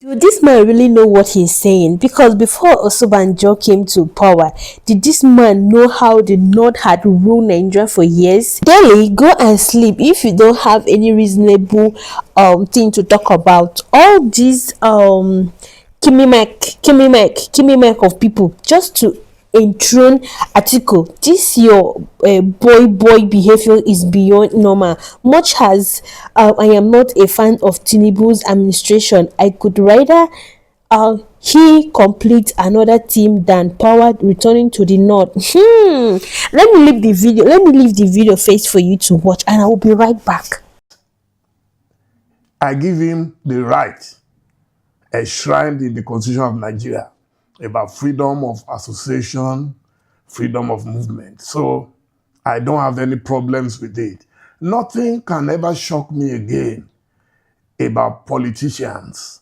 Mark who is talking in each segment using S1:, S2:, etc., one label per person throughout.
S1: Do this man really know what he's saying? Because before Osubanjo came to power, did this man know how the North had ruled Nigeria for years? Daily, go and sleep if you don't have any reasonable thing to talk about. All these Kimi Mike of people just to enthrone Atiku. This your boy behavior is beyond normal. Much as I am not a fan of Tinubu's administration, I could rather he complete another team than power returning to the north. Let me leave the video. Let me leave the video first for you to watch, and I will be right back.
S2: I give him the right enshrined in the Constitution of Nigeria about freedom of association, freedom of movement. So I don't have any problems with it. Nothing can ever shock me again about politicians.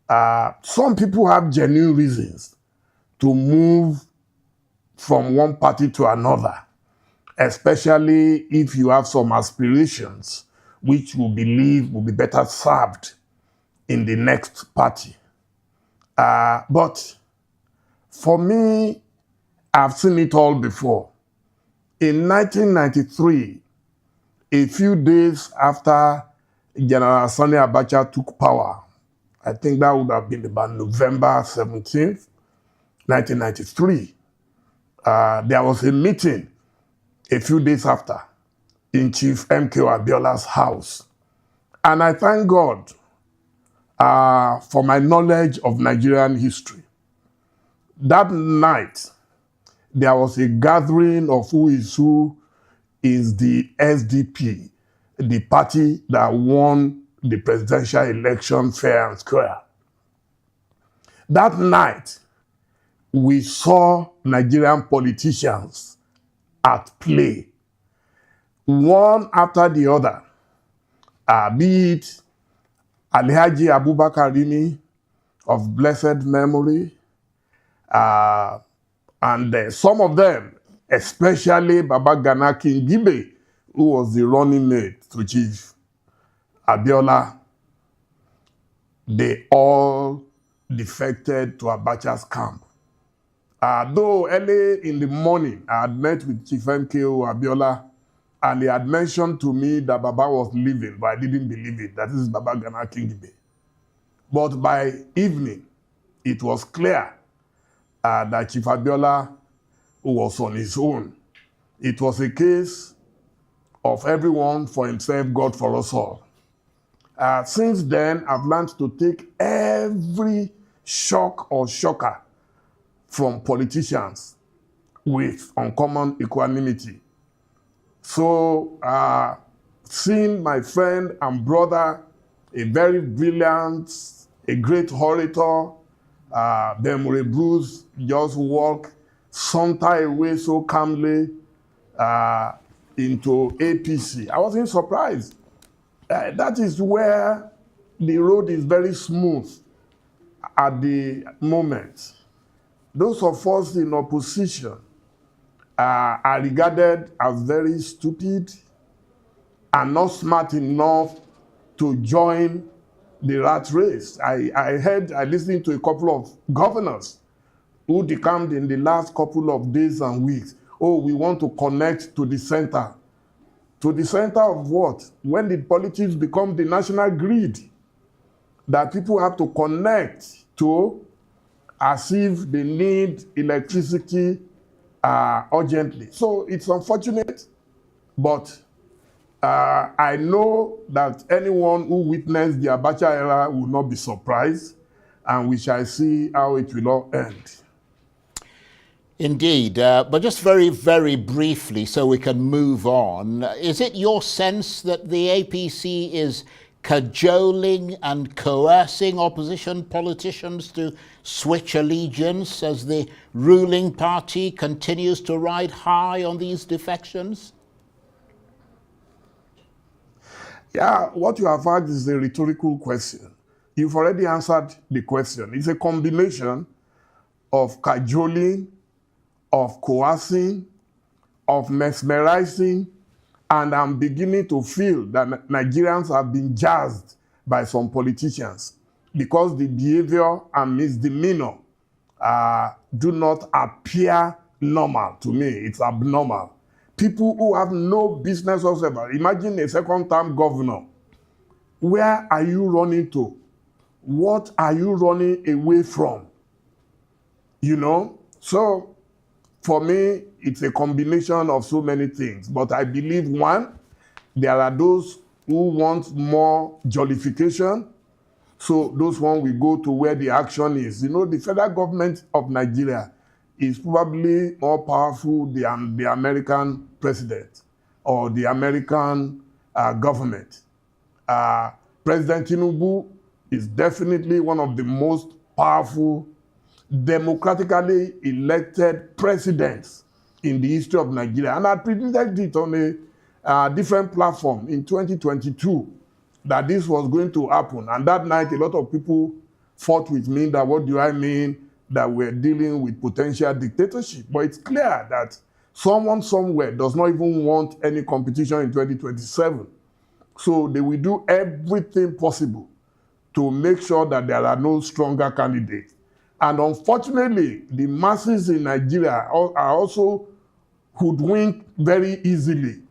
S2: Some people have genuine reasons to move from one party to another, especially if you have some aspirations which you believe will be better served in the next party. But for me, I've seen it all before. In 1993, a few days after General Sani Abacha took power, I think that would have been about November 17th, 1993, there was a meeting a few days after in Chief M.K. Abiola's house. And I thank God for my knowledge of Nigerian history. That night, there was a gathering of who is the SDP, the party that won the presidential election fair and square. That night, we saw Nigerian politicians at play, one after the other, be it Alhaji Abubakar Rimi of blessed memory, and some of them, especially Baba Gana Kingibe, who was the running mate to Chief Abiola, they all defected to Abacha's camp. Though early in the morning, I had met with Chief MKO Abiola, and he had mentioned to me that Baba was leaving, but I didn't believe it. That is Baba Gana Kingibe. But by evening, it was clear that Chief Abiola was on his own. It was a case of everyone for himself, God for us all. Since then, I've learned to take every shock or shocker from politicians with uncommon equanimity. So, seeing my friend and brother, a very brilliant, a great orator, Demure Bruce just walk saunter away so calmly into APC. I wasn't surprised. That is where the road is very smooth at the moment. Those of us in opposition are regarded as very stupid and not smart enough to join the rat race. I listened to a couple of governors who decamped in the last couple of days and weeks. Oh, we want to connect to the center. To the center of what? When did politics become the national grid that people have to connect to as if they need electricity urgently? So it's unfortunate, but I know that anyone who witnessed the Abacha era will not be surprised, and we shall see how it will all end.
S3: Indeed, but just very, very briefly so we can move on, is it your sense that the APC is cajoling and coercing opposition politicians to switch allegiance as the ruling party continues to ride high on these defections?
S2: Yeah, what you have asked is a rhetorical question. You've already answered the question. It's a combination of cajoling, of coercing, of mesmerizing, and I'm beginning to feel that Nigerians have been jazzed by some politicians. because the behavior and misdemeanor do not appear normal to me. It's abnormal. People who have no business whatsoever. Imagine a second-term governor. Where are you running to? What are you running away from? You know? So, for me, it's a combination of so many things. But I believe, one, there are those who want more jollification. So those one will go to where the action is. You know, the federal government of Nigeria is probably more powerful than the American president or the American government. President Tinubu is definitely one of the most powerful democratically elected presidents in the history of Nigeria. And I predicted it on a different platform in 2022 that this was going to happen. And that night, a lot of people fought with me that what do I mean that we're dealing with potential dictatorship. But it's clear that someone somewhere does not even want any competition in 2027. So they will do everything possible to make sure that there are no stronger candidates. And unfortunately, the masses in Nigeria are also hoodwinked very easily.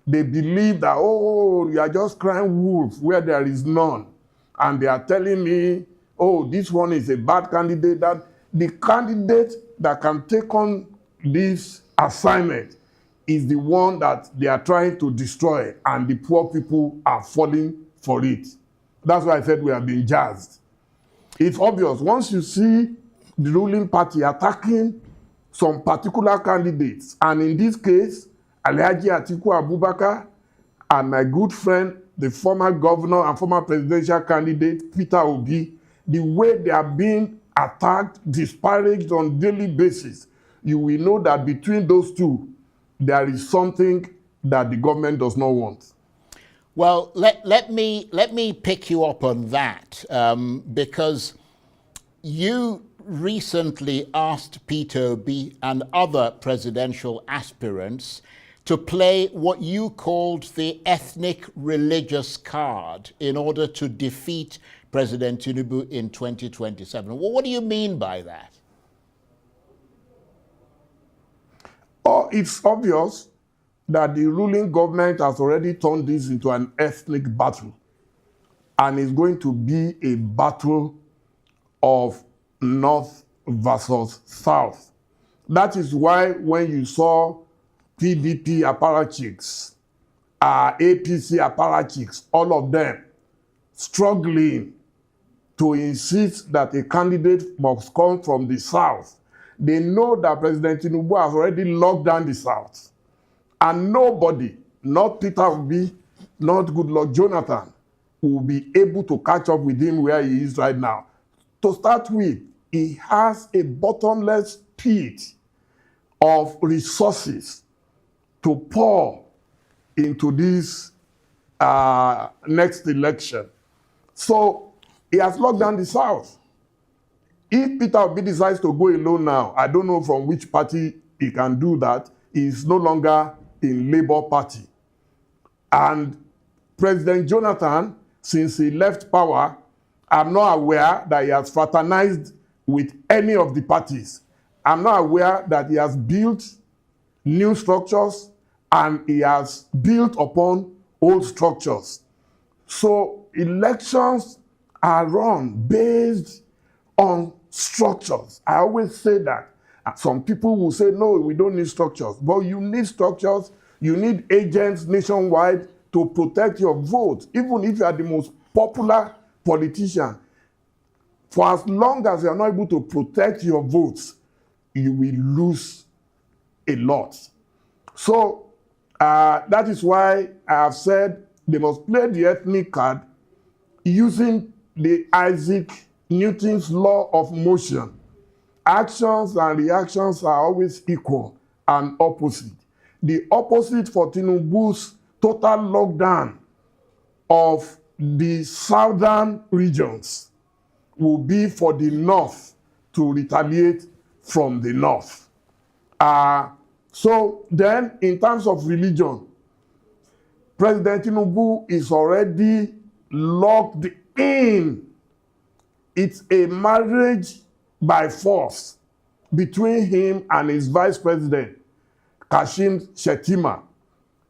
S2: They believe that, oh, you are just crying wolf where there is none. And they are telling me, oh, this one is a bad candidate. That the candidate that can take on this assignment is the one that they are trying to destroy, and the poor people are falling for it. That's why I said we have been jazzed. It's obvious. Once you see the ruling party attacking some particular candidates, and in this case, Alhaji ATIKU Abubakar and my good friend, the former governor and former presidential candidate, Peter Obi, the way they are being attacked, disparaged on a daily basis, you will know that between those two, there is something that the government does not want.
S3: Well, let me pick you up on that, because you recently asked Peter Obi and other presidential aspirants to play what you called the ethnic religious card in order to defeat President Tinubu in 2027. Well, what do you mean by that?
S2: Oh, it's obvious that the ruling government has already turned this into an ethnic battle, and it's going to be a battle of North versus South. That is why when you saw PDP apparatchiks, APC apparatchiks, all of them struggling to insist that a candidate must come from the South, they know that President Tinubu has already locked down the South. And nobody, not Peter Obi, not Goodluck Jonathan, will be able to catch up with him where he is right now. To start with, he has a bottomless pit of resources to pour into this next election. So he has locked down the South. If Peter Obi decides to go alone now, I don't know from which party he can do that. He's no longer in Labour Party. And President Jonathan, since he left power, I'm not aware that he has fraternized with any of the parties. I'm not aware that he has built new structures and he has built upon old structures. So elections are run based on structures. I always say that. Some people will say, no, we don't need structures. But you need structures. You need agents nationwide to protect your vote, even if you are the most popular politician. For as long as you are not able to protect your votes, you will lose a lot. So that is why I have said they must play the ethnic card using the Isaac Newton's law of motion. Actions and reactions are always equal and opposite. The opposite for Tinubu's total lockdown of the southern regions will be for the north to retaliate from the north. So then, in terms of religion, President Tinubu is already locked in it's a marriage by force between him and his vice president, Kashim Shettima.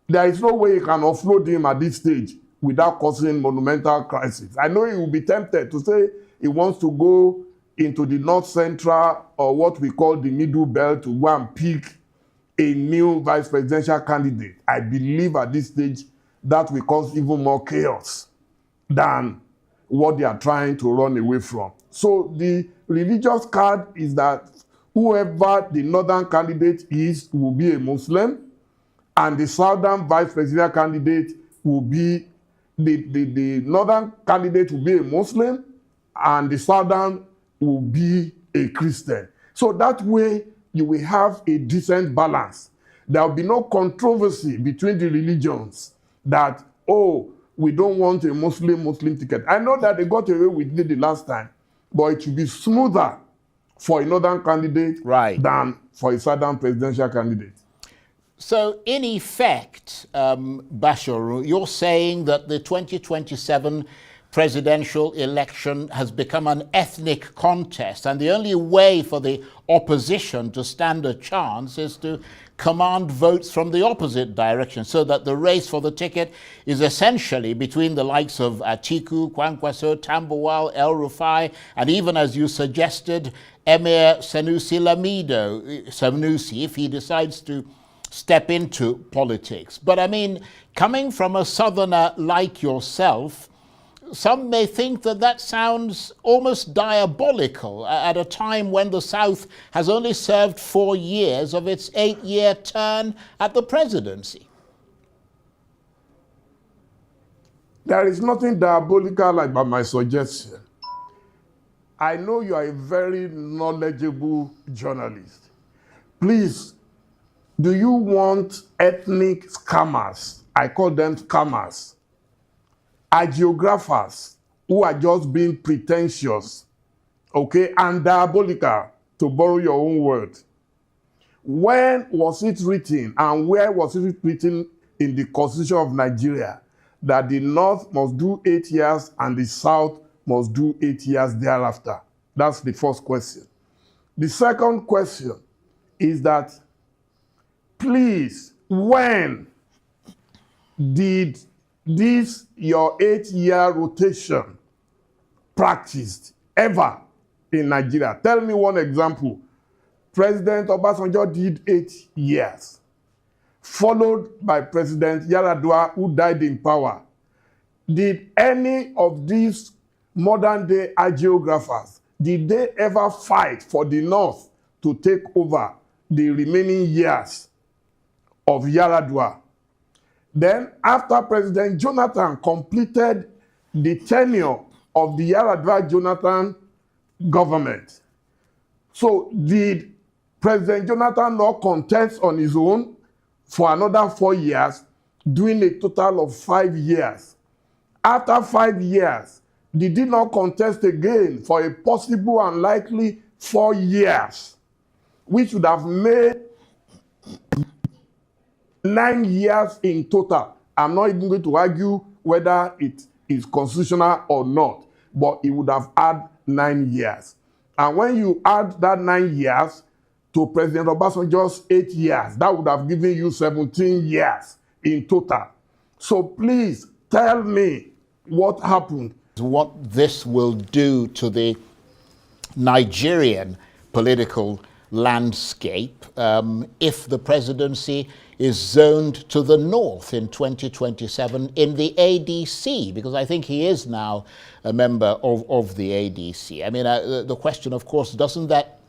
S2: There is no way you can offload him at this stage without causing monumental crisis. I know he will be tempted to say he wants to go into the North Central or what we call the Middle Belt to go and pick a new vice presidential candidate. I believe at this stage that will cause even more chaos than what they are trying to run away from. So the religious card is that whoever the northern candidate is will be a Muslim, and the southern vice presidential candidate will be, the northern candidate will be a Muslim, and the southern will be a Christian. So that way you will have a decent balance. There will be no controversy between the religions that, oh, we don't want a Muslim ticket. I know that they got away with it the last time, but it will be smoother for a northern candidate than for a southern presidential candidate.
S3: So in effect, Basharu, you're saying that the 2027 presidential election has become an ethnic contest, and the only way for the opposition to stand a chance is to command votes from the opposite direction, so that the race for the ticket is essentially between the likes of ATIKU, Kwankwaso, Tambuwal, El Rufai, and even, as you suggested, Emir Sanusi Lamido, Sanusi, if he decides to step into politics. But I mean, coming from a southerner like yourself, some may think that that sounds almost diabolical at a time when the South has only served 4 years of its 8-year term at the presidency.
S2: There is nothing diabolical about my suggestion. I know you are a very knowledgeable journalist. Please, do you want ethnic scammers? I call them scammers. Hagiographers who are just being pretentious, okay, and diabolical, to borrow your own word. When was it written and where was it written in the Constitution of Nigeria that the North must do 8 years and the South must do 8 years thereafter? That's the first question. The second question is that, please, when did this, your 8-year rotation, practiced ever in Nigeria? Tell me one example. President Obasanjo did 8 years, followed by President Yaradua, who died in power. Did any of these modern-day hagiographers, did they ever fight for the North to take over the remaining years of Yaradua? Then, after President Jonathan completed the tenure of the Yaradua-Jonathan government, so did President Jonathan not contest on his own for another 4 years, doing a total of 5 years? After 5 years, did he not contest again for a possible and likely 4 years, which would have made 9 years in total? I'm not even going to argue whether it is constitutional or not, but it would have had 9 years. And when you add that 9 years to President Obasanjo's 8 years, that would have given you 17 years in total. So please tell me what happened.
S3: What this will do to the Nigerian political landscape if the presidency is zoned to the north in 2027 in the ADC, because I think he is now a member of the ADC. I mean, the question, of course, doesn't that,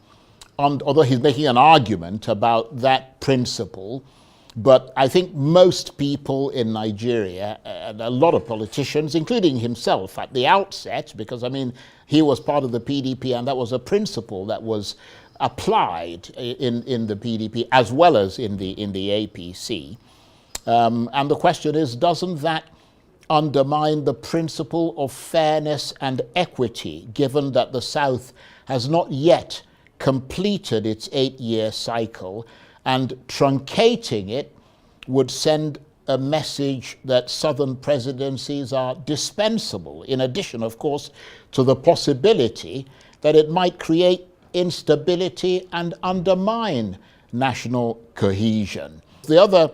S3: although he's making an argument about that principle, but I think most people in Nigeria, and a lot of politicians, including himself at the outset, because I mean, he was part of the PDP and that was a principle that was applied in the PDP as well as in the APC. And the question is, doesn't that undermine the principle of fairness and equity, given that the South has not yet completed its 8-year cycle, and truncating it would send a message that southern presidencies are dispensable, in addition, of course, to the possibility that it might create instability and undermine national cohesion. The other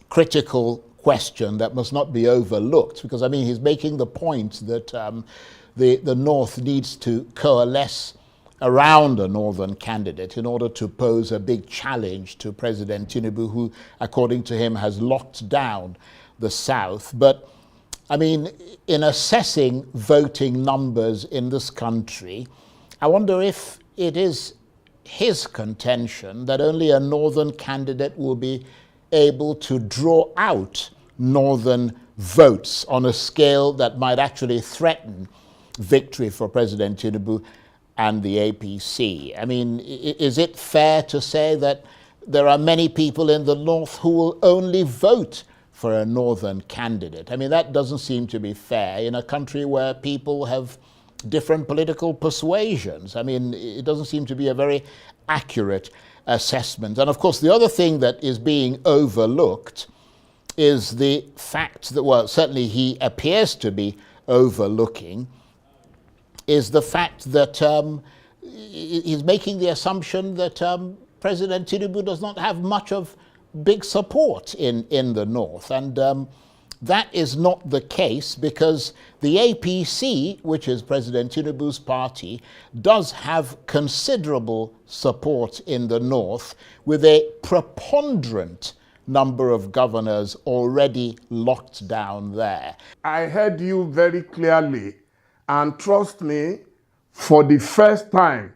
S3: critical question that must not be overlooked, because I mean he's making the point that the North needs to coalesce around a northern candidate in order to pose a big challenge to President Tinubu, who, according to him, has locked down the South. But I mean, in assessing voting numbers in this country, I wonder if it is his contention that only a northern candidate will be able to draw out northern votes on a scale that might actually threaten victory for President Tinubu and the APC. I mean, is it fair to say that there are many people in the North who will only vote for a northern candidate? I mean, that doesn't seem to be fair in a country where people have different political persuasions. I mean, it doesn't seem to be a very accurate assessment. And of course, the other thing that is being overlooked is the fact that, well, certainly he appears to be overlooking, is the fact that he's making the assumption that President Tinubu does not have much of big support in the North. And that is not the case, because the APC, which is President Tinubu's party, does have considerable support in the North, with a preponderant number of governors already locked down there.
S2: I heard you very clearly, and trust me, for the first time,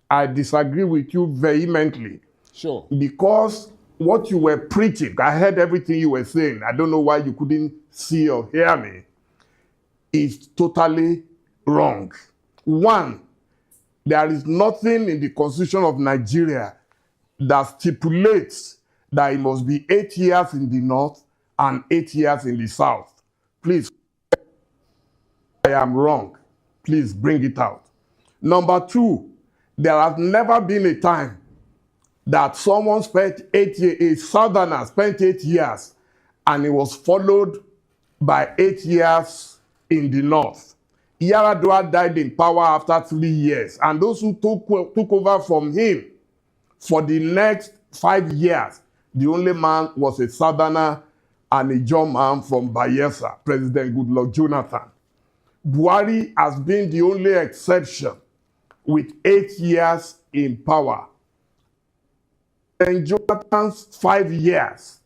S2: I disagree with you vehemently.
S3: Sure.
S2: Because what you were preaching, I heard everything you were saying, I don't know why you couldn't see or hear me, is totally wrong. One, there is nothing in the Constitution of Nigeria that stipulates that it must be 8 years in the North and 8 years in the South. Please, I am wrong. Please bring it out. Number two, there has never been a time that someone spent 8 years, a southerner spent 8 years, and it was followed by 8 years in the North. Yar'Adua died in power after 3 years, and those who took over from him for the next 5 years, the only man was a southerner and a John man from Bayelsa, President Goodluck Jonathan. Buhari has been the only exception with 8 years in power. In Jonathan's 5 years,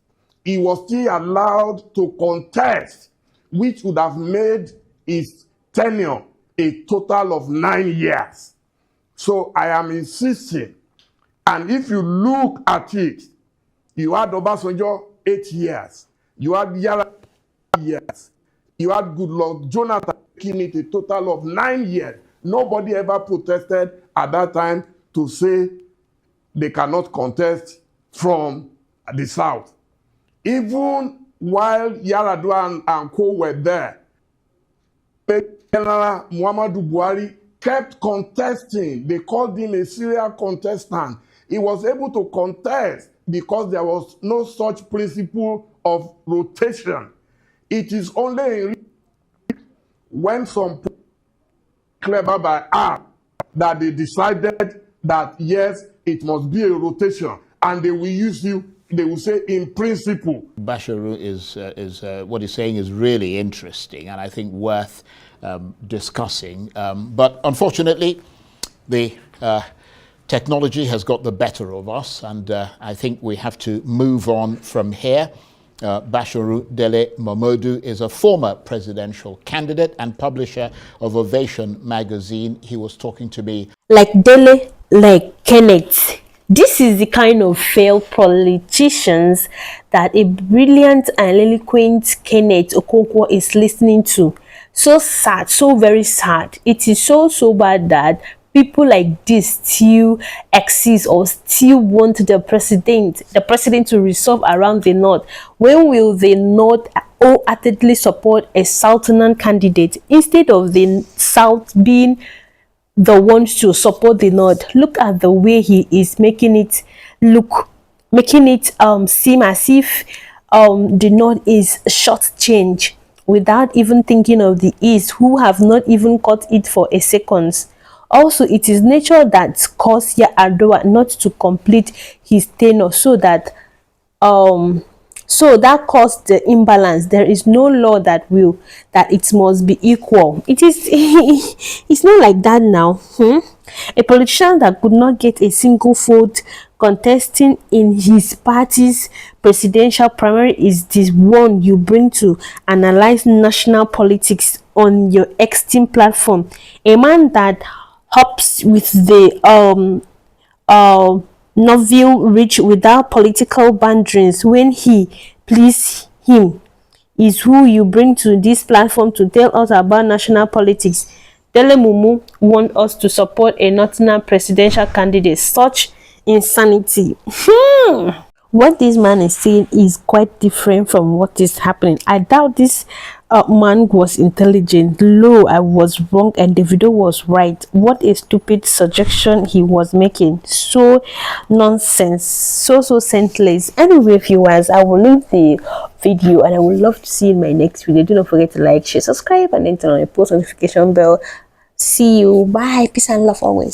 S2: he was still allowed to contest, which would have made his tenure a total of 9 years. So I am insisting, and if you look at it, you had Obasanjo 8 years, you had Yar'Adua 8 years, you had Goodluck Jonathan making it a total of 9 years. Nobody ever protested at that time to say they cannot contest from the South. Even while Yar'Adua and co were there, General Muhammadu Buhari kept contesting. They called him a serial contestant. He was able to contest because there was no such principle of rotation. It is only when some clever by art that they decided that yes, it must be a rotation, and they will use you. They will say in principle.
S3: Basharu is what he's saying is really interesting, and I think worth discussing. But unfortunately, the technology has got the better of us, and I think we have to move on from here. Basharu Dele Momodu is a former presidential candidate and publisher of Ovation magazine. He was talking to me.
S1: Like Dele, like Kenneth. This is the kind of failed politicians that a brilliant and eloquent Kenneth Okonkwo is listening to. So sad, so very sad. It is so bad that people like this still exist or still want the president to resolve around the North. When will the North wholeheartedly support a Southern candidate instead of the South being the ones to support the North? Look at the way he is making it seem as if the Northeast shortchange without even thinking of the East, who have not even caught it for a second. Also, it is nature that caused Yar'Adua not to complete his tenure, so that caused the imbalance. There is no law that it must be equal. It is it's not like that now. A politician that could not get a single vote contesting in his party's presidential primary is the one you bring to analyze national politics on your X-Team platform. A man that hops with the novel rich without political boundaries when he please him is who you bring to this platform to tell us about national politics. Dele Mumu want us to support a Northern presidential candidate. Such insanity. What this man is saying is quite different from what is happening. I doubt this man was intelligent. Lo, I was wrong and Davido was right. What a stupid suggestion he was making. So nonsense. So senseless. Anyway, viewers, I will leave the video and I would love to see you in my next video. Do not forget to like, share, subscribe, and then turn on the post notification bell. See you. Bye. Peace and love always.